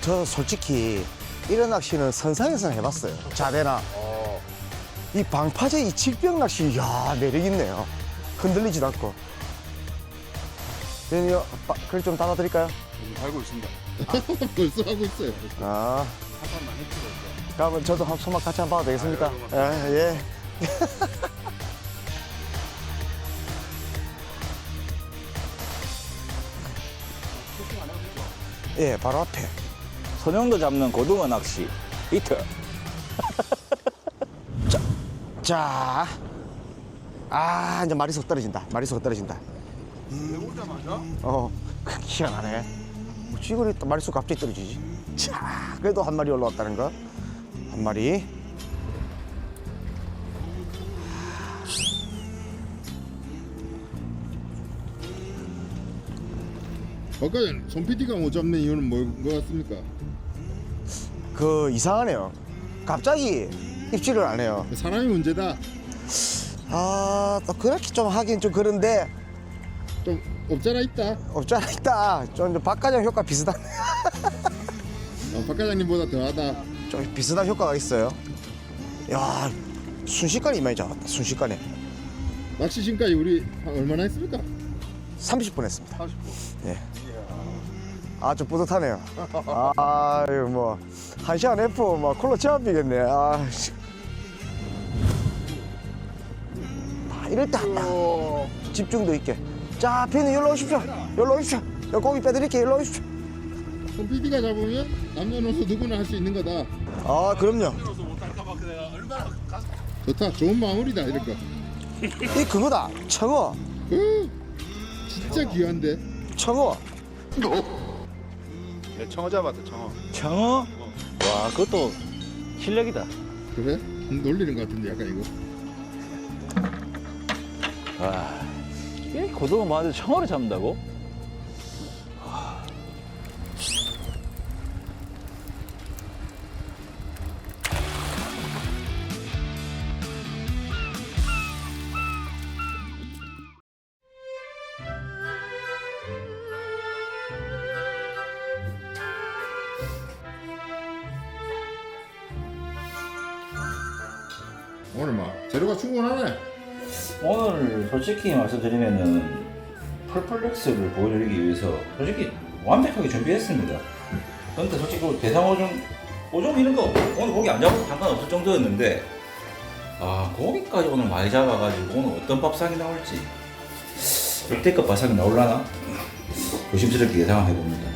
[SPEAKER 3] 저 솔직히 이런 낚시는 선상에서는 해봤어요. 자대나. 이 방파제 이 칠병 낚시, 이야, 매력 있네요. 흔들리지도 않고. 선생님, 그걸 좀 담아드릴까요?
[SPEAKER 5] 달고 있습니다.
[SPEAKER 6] 벌써 하고 있어요.
[SPEAKER 3] 아. 그러면 저도 한 손맛 같이 한번 봐도 되겠습니까? 예. 예, 바로 앞에.
[SPEAKER 4] 선영도 잡는 고등어 낚시. 히트.
[SPEAKER 3] 자. 아, 이제 마리수가 떨어진다. 희한하네. 쥐골이 또 마리수가 갑자기 떨어지지. 자, 그래도 한 마리 올라왔다는 거. 한 마리.
[SPEAKER 6] 아까 전 PD가 못 잡는 이유는 뭔 것 같습니까?
[SPEAKER 3] 그 이상하네요. 갑자기 입질을 안 해요.
[SPEAKER 6] 사람이 문제다.
[SPEAKER 3] 아, 또 그렇게 좀 하긴 좀 그런데
[SPEAKER 6] 좀 없잖아 있다.
[SPEAKER 3] 없잖아 있다. 좀 박과장 효과 비슷한.
[SPEAKER 6] 박 과장님보다 더하다.
[SPEAKER 3] 좀 비슷한 효과가 있어요. 야, 순식간에 이만히 잡았다. 순식간에.
[SPEAKER 6] 낚시 지금까지 우리 얼마나 했습니까?
[SPEAKER 3] 30분 했습니다. 30분. 예. 아, 좀 뿌듯하네요. 아, 이거 뭐 1시간 F 뭐 콜로 제압이겠네. 아, 씨. 아, 이럴 때 집중도 있게. 자, 피디님 일로 오십시오. 여기 고기 빼드릴게요. 일로 오십시오.
[SPEAKER 6] 송 PD가 잡으면 남녀노소 누구나 할 수 있는 거다.
[SPEAKER 3] 아 그럼요.
[SPEAKER 5] 그래서 못할까봐 내가 얼마나
[SPEAKER 6] 좋다. 좋은 마무리다 이런 거.
[SPEAKER 3] 이 그거다. 청어.
[SPEAKER 6] 진짜 귀한데.
[SPEAKER 3] 청어.
[SPEAKER 6] 내 청어 잡았다 청어.
[SPEAKER 4] 청어? 와, 그것도 실력이다.
[SPEAKER 6] 그래? 놀리는 것 같은데 약간 이거.
[SPEAKER 4] 와, 이 고등어 많은데 청어를 잡는다고?
[SPEAKER 6] 오늘 막 재료가 충분하네.
[SPEAKER 4] 오늘 솔직히 말씀드리면은 풀플렉스를 보여드리기 위해서 솔직히 완벽하게 준비했습니다. 근데 솔직히 대상 오종 이런 거 오늘 고기 안 잡아도 상관없을 정도였는데 고기까지 오늘 많이 잡아가지고 오늘 어떤 밥상이 나올지 역대급 밥상이 나올라나 조심스럽게 예상을 해봅니다.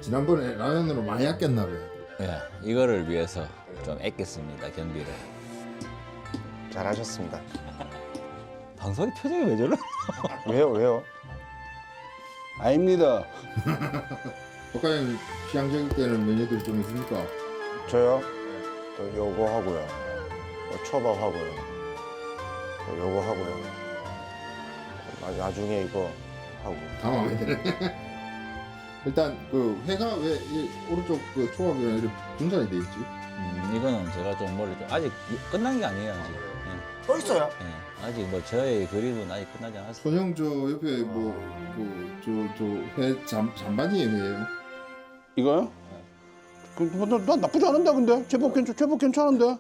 [SPEAKER 6] 지난번에 라면으로 많이 아꼈나 봐요.
[SPEAKER 4] 예, 이거를 위해서 좀 아꼈습니다, 경비를.
[SPEAKER 3] 잘하셨습니다.
[SPEAKER 4] 방송의 표정이 왜 저러?
[SPEAKER 3] 왜요?
[SPEAKER 5] 아닙니다.
[SPEAKER 6] 박과장님 취향적일 때는 메뉴들이 좀 있습니까?
[SPEAKER 3] 저요? 또 요거 하고요. 초밥 하고요. 또 요거 하고요. 나중에 이거 하고.
[SPEAKER 6] 다 마음에 드네. 일단 그 회가 왜 이 오른쪽 그 초밥이랑 이렇게 분산이 돼 있지?
[SPEAKER 4] 이거는 제가 좀 머리 좀 아직 끝난 게 아니에요, 아직.
[SPEAKER 3] 또 있어요?
[SPEAKER 4] 예, 아직 뭐 저의 그림은 아직 끝나지 않았어요.
[SPEAKER 6] 손형 저 옆에 뭐저회 잔반이에요 회예요?
[SPEAKER 5] 이거요? 난 나쁘지 않은데 근데 제법 괜찮은데.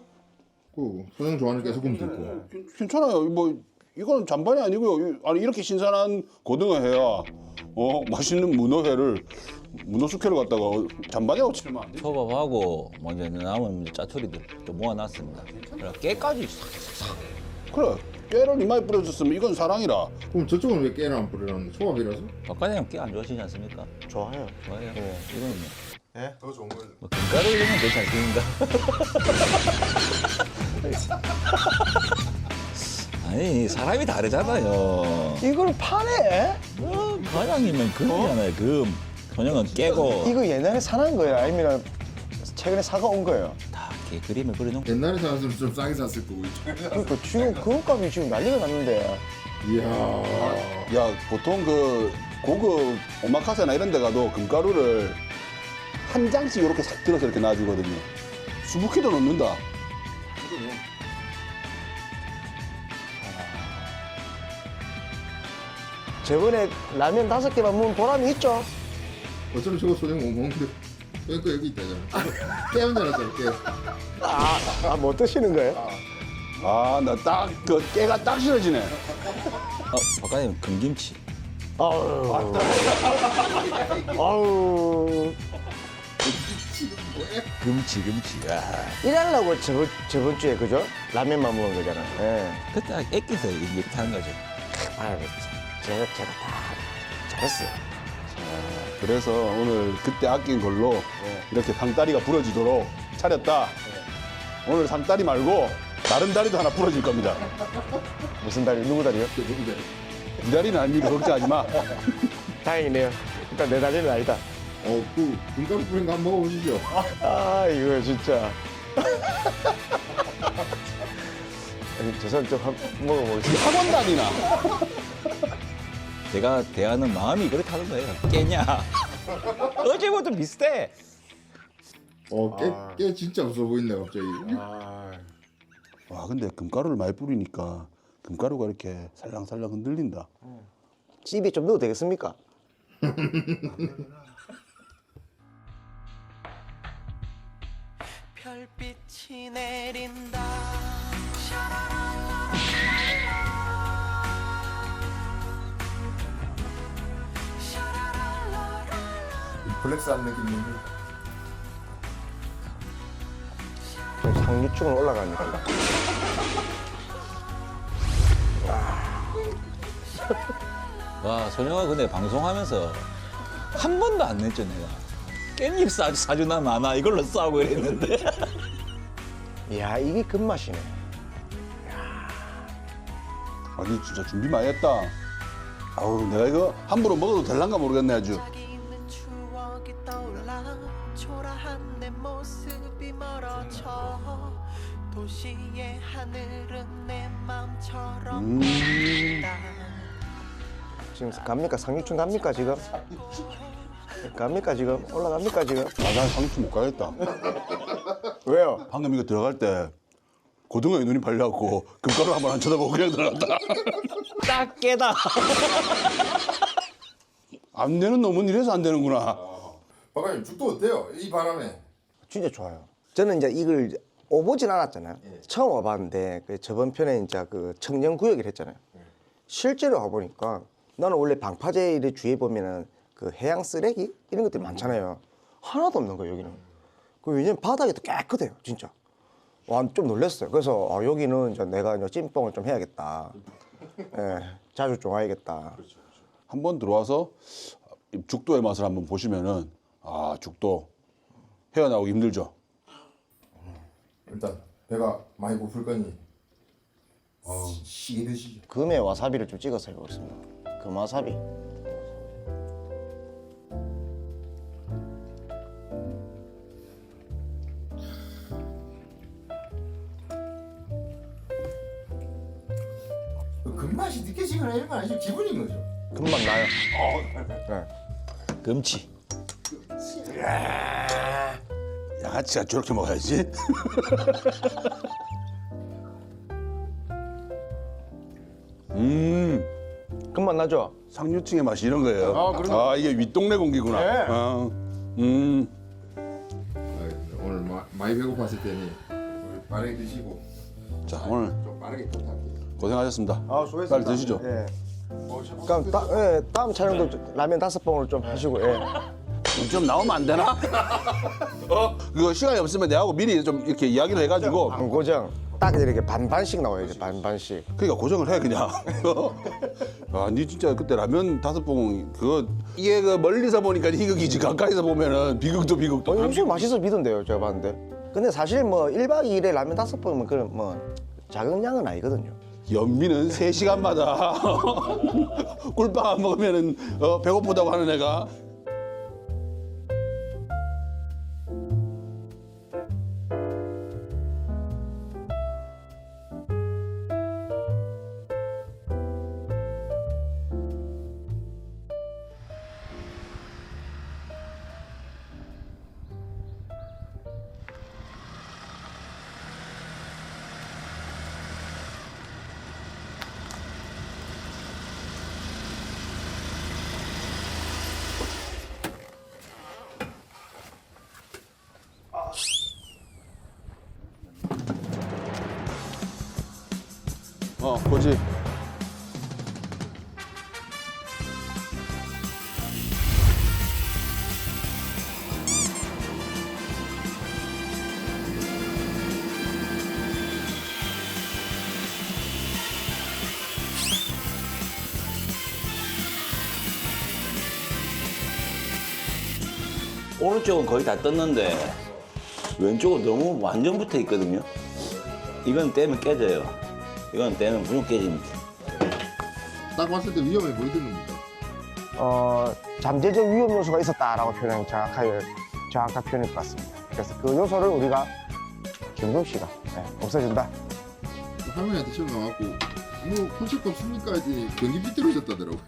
[SPEAKER 6] 그 손형 좋아하는 깨소금 들고.
[SPEAKER 5] 괜찮아요. 뭐 이거는 잔반이 아니고요. 아니 이렇게 신선한 고등어 회야 맛있는 문어회를 문어 숙회를 갖다가 잔반이라고 치면 안 돼.
[SPEAKER 4] 초밥하고 먼저 남은 짜투리들 좀 모아놨습니다. 그래 깨까지 싹.
[SPEAKER 5] 그래 깨를 이마에 뿌려줬으면 이건 사랑이라.
[SPEAKER 6] 그럼 저쪽은 왜 깨를 안 뿌리라는데 초밥이라서?
[SPEAKER 4] 박과장님 깨 안 좋아하시지 않습니까?
[SPEAKER 3] 좋아해요.
[SPEAKER 4] 좋아요. 이거는
[SPEAKER 3] 예?
[SPEAKER 2] 더 좋은 걸.
[SPEAKER 4] 뭐 김가루 이런 건 괜찮습니다. 아니 사람이 다르잖아요.
[SPEAKER 3] 이걸 파네?
[SPEAKER 4] 과장님은 금이잖아요, 금. 전형은 깨고
[SPEAKER 3] 이거 옛날에 사는 거예요? 아니면 최근에 사가 온 거예요?
[SPEAKER 4] 다 이렇게 그림을 그려놓은 거.
[SPEAKER 6] 옛날에 사왔으면 좀 싸게 샀을 거고.
[SPEAKER 3] 그러니까 지금 그 값이 지금 난리가 났는데.
[SPEAKER 6] 이야.
[SPEAKER 5] 야 보통 그 고급 오마카세나 이런 데 가도 금가루를 한 장씩 이렇게 싹 들어서 이렇게 놔주거든요. 20개도 넣는다.
[SPEAKER 3] 저번에 라면 5개만 먹으면 보람이 있죠?
[SPEAKER 6] 어쩌면 저거 손형 못 먹는데. 그러니까 여기 있다잖아. 깨 혼자 놨잖아 깨.
[SPEAKER 3] 뭐 드시는 거예요?
[SPEAKER 5] 아 나 딱 그 깨가 딱 싫어지네.
[SPEAKER 4] 박과장님 금김치.
[SPEAKER 3] 아우. 아우.
[SPEAKER 4] 금치. 야.
[SPEAKER 3] 일하려고 저번 주에 그죠? 라면만 먹은 거잖아. 예.
[SPEAKER 4] 그때 애껴서 이렇게 하는 거죠.
[SPEAKER 3] 아, 제가 다 잘했어요.
[SPEAKER 5] 그래서 오늘 그때 아낀 걸로 이렇게 상다리가 부러지도록 차렸다. 오늘 상다리 말고 다른 다리도 하나 부러질 겁니다.
[SPEAKER 3] 무슨 다리? 누구 다리요?
[SPEAKER 5] 이 다리는 아니니까 걱정하지 마.
[SPEAKER 3] 다행이네요. 일단 내 다리는 아니다.
[SPEAKER 6] 그 김가루 뿌린 거 한번 먹어보시죠.
[SPEAKER 3] 아, 이거 진짜. 아니, 죄송한데 좀 먹어보겠습니다.
[SPEAKER 5] 학원 다니나?
[SPEAKER 4] 제가 대하는 마음이 그렇게 하는 거예요. 깨냐? 어제부터 비슷해.
[SPEAKER 6] 깨 진짜 없어 보인다 갑자기.
[SPEAKER 5] 와 근데 금가루를 많이 뿌리니까 금가루가 이렇게 살랑살랑 흔들린다.
[SPEAKER 3] 찜에 좀 넣어도 되겠습니까?
[SPEAKER 1] 별빛이 내린다
[SPEAKER 7] 블랙스한 느낌인데.
[SPEAKER 3] 상류층으로 올라가니까.
[SPEAKER 4] 와, 선영아 근데 방송하면서 한 번도 안 냈죠, 내가. 깻잎 사주나 마나 이걸로 싸우고 이랬는데.
[SPEAKER 3] 이야, 이게 끝맛이네.
[SPEAKER 5] 아니 진짜 준비 많이 했다. 아우 내가 이거 함부로 먹어도 될란가 모르겠네 아주.
[SPEAKER 1] 있는 추억이 떠올라 초라한 내 모습이 멀어져 도시의 하늘은 내 마음처럼 보인다.
[SPEAKER 3] 지금 갑니까? 상류층 갑니까, 지금? 갑니까, 지금? 올라갑니까, 지금?
[SPEAKER 5] 난 상추 못 가겠다.
[SPEAKER 3] 왜요?
[SPEAKER 5] 방금 이거 들어갈 때 고등어에 눈이 팔려갖고 금가루 한번 안 쳐다보고 그냥 들어갔다.
[SPEAKER 4] 딱 깨다.
[SPEAKER 5] 안 되는 놈은 이래서 안 되는구나.
[SPEAKER 7] 박사님 죽도 어때요? 이 바람에.
[SPEAKER 3] 진짜 좋아요. 저는 이제 이걸 오보진 않았잖아요. 처음 와봤는데 그 저번 편에 이제 그 청년구역을 했잖아요. 실제로 와보니까 나는 원래 방파제 일 주위에 보면은 그 해양 쓰레기 이런 것들이 많잖아요. 하나도 없는 거예요, 여기는. 그 왜냐면 바닥이 또 깨끗해요, 진짜. 와, 좀 놀랐어요. 그래서 여기는 이제 내가 이제 찐뽕을 좀 해야겠다. 예, 자주 좀 와야겠다.
[SPEAKER 5] 한번 들어와서 죽도의 맛을 한번 보시면은 아 죽도 헤어나오기 힘들죠.
[SPEAKER 7] 일단 배가 많이 고플 거니 시게 드시죠.
[SPEAKER 3] 금에 와사비를 좀 찍어서 해보겠습니다. 금와사비.
[SPEAKER 7] 금맛이 느껴지거나 이런 건 아니죠. 기분인 거죠.
[SPEAKER 3] 금방 나요. 네.
[SPEAKER 4] 금치.
[SPEAKER 5] 양아치가 저렇게 먹어야지.
[SPEAKER 3] 금방 나죠?
[SPEAKER 5] 상류층의 맛이 이런 거예요.
[SPEAKER 3] 아, 그럼요.
[SPEAKER 5] 이게 윗동네 공기구나.
[SPEAKER 3] 네.
[SPEAKER 7] 알겠습니다. 오늘 많이 배고팠을 테니 우리 빠르게 드시고
[SPEAKER 5] 자 오늘
[SPEAKER 7] 좀 빠르게 또 탈게요.
[SPEAKER 5] 고생하셨습니다.
[SPEAKER 3] 수고했습니다.
[SPEAKER 5] 빨리 드시죠.
[SPEAKER 3] 예. 그럼 다음 촬영도 라면 5봉을 좀 하시고. 예.
[SPEAKER 5] 좀 나오면 안 되나? 그거 시간이 없으면 내하고 미리 좀 이렇게 이야기를 해가지고
[SPEAKER 3] 방고정 딱 이렇게 반반씩 나와야지, 반반씩.
[SPEAKER 5] 그러니까 고정을 해 그냥. 니 진짜 그때 라면 5봉 그거 이게 그 멀리서 보니까 희극이지 가까이서 보면은 비극도 비극도.
[SPEAKER 3] 엄청 맛있어 비던데요, 제가 봤는데. 근데 사실 뭐 1박 2일에 라면 5봉이면 그런 뭐 작은 양은 아니거든요.
[SPEAKER 5] 연미는 3시간마다 꿀빵 안 먹으면은 배고프다고 하는 애가. 보지.
[SPEAKER 4] 오른쪽은 거의 다 떴는데 왼쪽은 너무 완전 붙어 있거든요. 이건 떼면 깨져요. 이건 떼면 무조건 깨집니다.
[SPEAKER 7] 딱 봤을 때 위험해 보이는 겁니다.
[SPEAKER 3] 잠재적 위험 요소가 있었다라고 표현이 정확한 표현일 것 같습니다. 그래서 그 요소를 우리가 김동 씨가 없애준다.
[SPEAKER 7] 할머니한테 처음 나왔고 뭐 콘셉트 없습니까? 했더니 변기 삐뚤어졌다더라고요.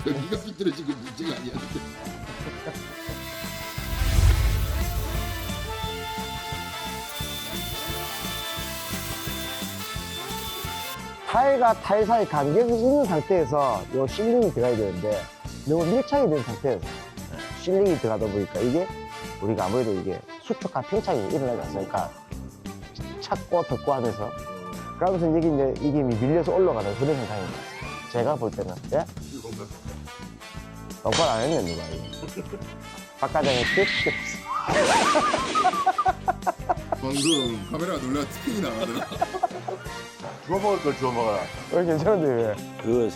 [SPEAKER 7] 변기가 삐뚤어진 게 문제가 아니었는데.
[SPEAKER 3] 타일과 타일 사이 간격이 있는 상태에서 요 실링이 들어가야 되는데 너무 밀착이 된 상태에서 실링이 들어가다 보니까 이게 우리가 아무래도 이게 수축과 팽창이 일어나지 않습니까? 찾고 덮고 하면서 그러면서 이게 밀려서 올라가는 그런 현상인 것 같습니다. 제가 볼 때는. 예? 똑바로 안 했네 누가 이거. 박과장의 뜻.
[SPEAKER 7] 방금 카메라 놀라 스킨이 나가더라.
[SPEAKER 5] 주워 먹을 걸 주워 먹어라.
[SPEAKER 3] 괜찮은데 왜?
[SPEAKER 4] 그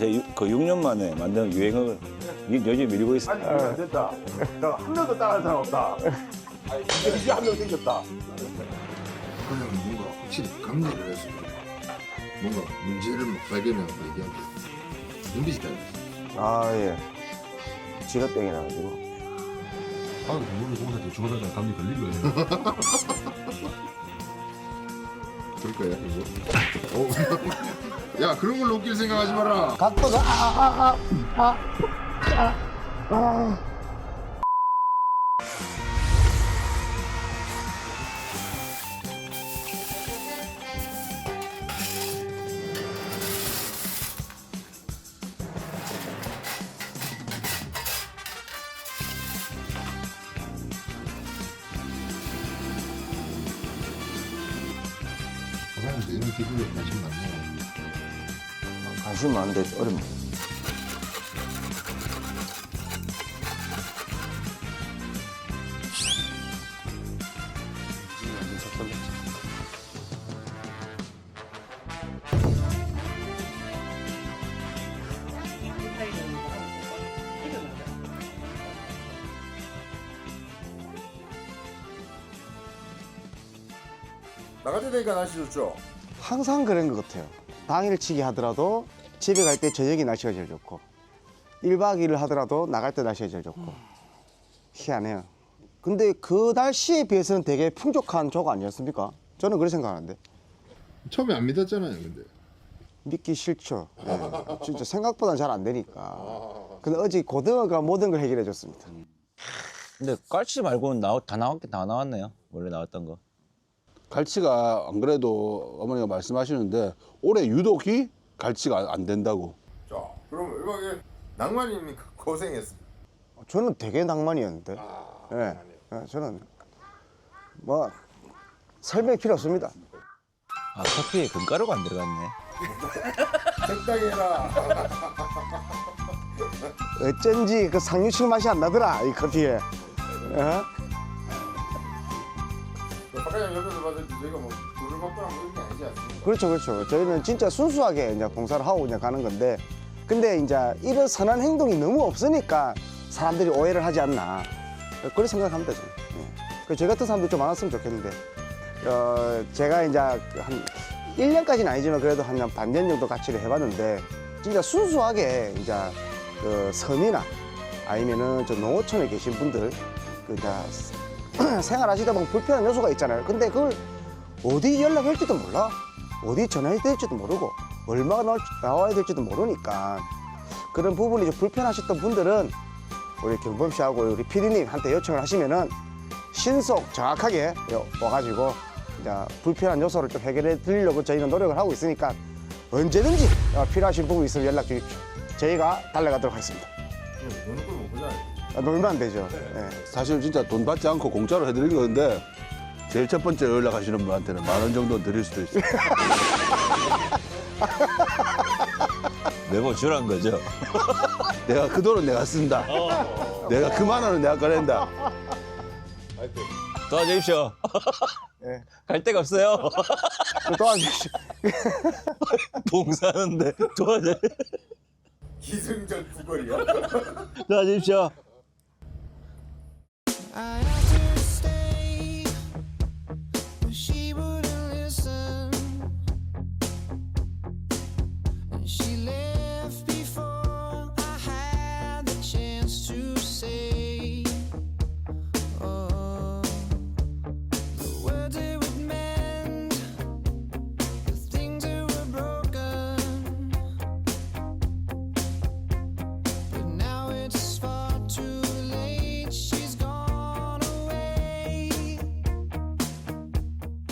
[SPEAKER 4] 6년 만에 만든 유행을 여전히 밀고 있어.
[SPEAKER 5] 아니 안 됐다. 한 명도 따라할 사람 없다. 이제 한 명 생겼다.
[SPEAKER 7] 그냥 뭔가 확실히 감리를 해서 뭔가 문제를 막 발견하고 얘기하고 눈빛이 달랐어.
[SPEAKER 3] 아 예. 지가 땡이라 가지고.
[SPEAKER 8] 아, 오늘 공사한테 주거다가 감기 걸린 거예요.
[SPEAKER 7] 그럴 거야 이거. 야 그런 걸로 웃길 생각하지 마라.
[SPEAKER 3] 각도가
[SPEAKER 7] 사람한테 이런 기술에 관심 많네.
[SPEAKER 3] 관심 많은데 어렵네.
[SPEAKER 7] 나갈 때니까 날씨 좋죠.
[SPEAKER 3] 항상 그런 것 같아요. 당일치기 하더라도 집에 갈 때 저녁이 날씨가 제일 좋고 1박 2일 하더라도 나갈 때 날씨가 제일 좋고 희한해요. 근데 그 날씨에 비해서는 되게 풍족한 족 아니었습니까? 저는 그렇게 생각하는데
[SPEAKER 7] 처음에 안 믿었잖아요, 근데.
[SPEAKER 3] 믿기 싫죠. 예. 진짜 생각보다 잘 안 되니까. 근데 어제 고등어가 모든 걸 해결해 줬습니다.
[SPEAKER 4] 근데 깔치 말고는 다 나왔네요. 원래 나왔던 거.
[SPEAKER 9] 갈치가 안 그래도 어머니가 말씀하시는데 올해 유독이 갈치가 안 된다고.
[SPEAKER 7] 자, 그럼 이거 낭만이니까 고생했어.
[SPEAKER 3] 저는 되게 낭만이었는데. 예. 예, 저는 뭐 설명이 필요 없습니다.
[SPEAKER 4] 아, 커피에 금가루가 안 들어갔네.
[SPEAKER 7] 적당히 해라.
[SPEAKER 3] 어쩐지 그 상류층 맛이 안 나더라 이 커피에. 어?
[SPEAKER 7] 박과장 옆에서 봤을 때 저희가 뭐 돈을 받거나 뭐 이런 게 아니지 않습니까?
[SPEAKER 3] 그렇죠, 그렇죠. 저희는 진짜 순수하게 이제 봉사를 하고 그냥 가는 건데, 근데 이제 이런 선한 행동이 너무 없으니까 사람들이 오해를 하지 않나. 그렇게 생각합니다, 저는. 예. 저 같은 사람도 좀 많았으면 좋겠는데, 제가 이제 한 1년까지는 아니지만 그래도 한 반년 정도 같이를 해봤는데, 진짜 순수하게 이제 그 섬이나 아니면은 저 농어촌에 계신 분들, 그 이제 생활하시다 보면 불편한 요소가 있잖아요. 근데 그걸 어디 연락할지도 몰라. 어디 전화해야 될지도 모르고 얼마가 나와야 될지도 모르니까 그런 부분이 좀 불편하셨던 분들은 우리 경범 씨하고 우리 PD님한테 요청을 하시면은 신속 정확하게 와가지고 이제 불편한 요소를 좀 해결해 드리려고 저희는 노력을 하고 있으니까 언제든지 필요하신 부분 있으면 연락 주십시오. 저희가 달려가도록 하겠습니다.
[SPEAKER 7] 노는 걸못 보잖아요.
[SPEAKER 3] 놀면 안 되죠. 예.
[SPEAKER 9] 사실 진짜 돈 받지 않고 공짜로 해드린 건데 제일 첫 번째 연락하시는 분한테는 10,000원 정도 드릴 수도 있어요.
[SPEAKER 4] 매번 주란 거죠.
[SPEAKER 9] 내가 그 돈은 내가 쓴다. 내가 그 10,000원은 내가 꺼낸다.
[SPEAKER 4] 도와주십시오.
[SPEAKER 3] 예.
[SPEAKER 4] 갈 데가 없어요.
[SPEAKER 3] 도와주십시오.
[SPEAKER 4] 봉사하는데
[SPEAKER 7] 기승전 구걸이야.
[SPEAKER 4] 도와주십시오.
[SPEAKER 1] I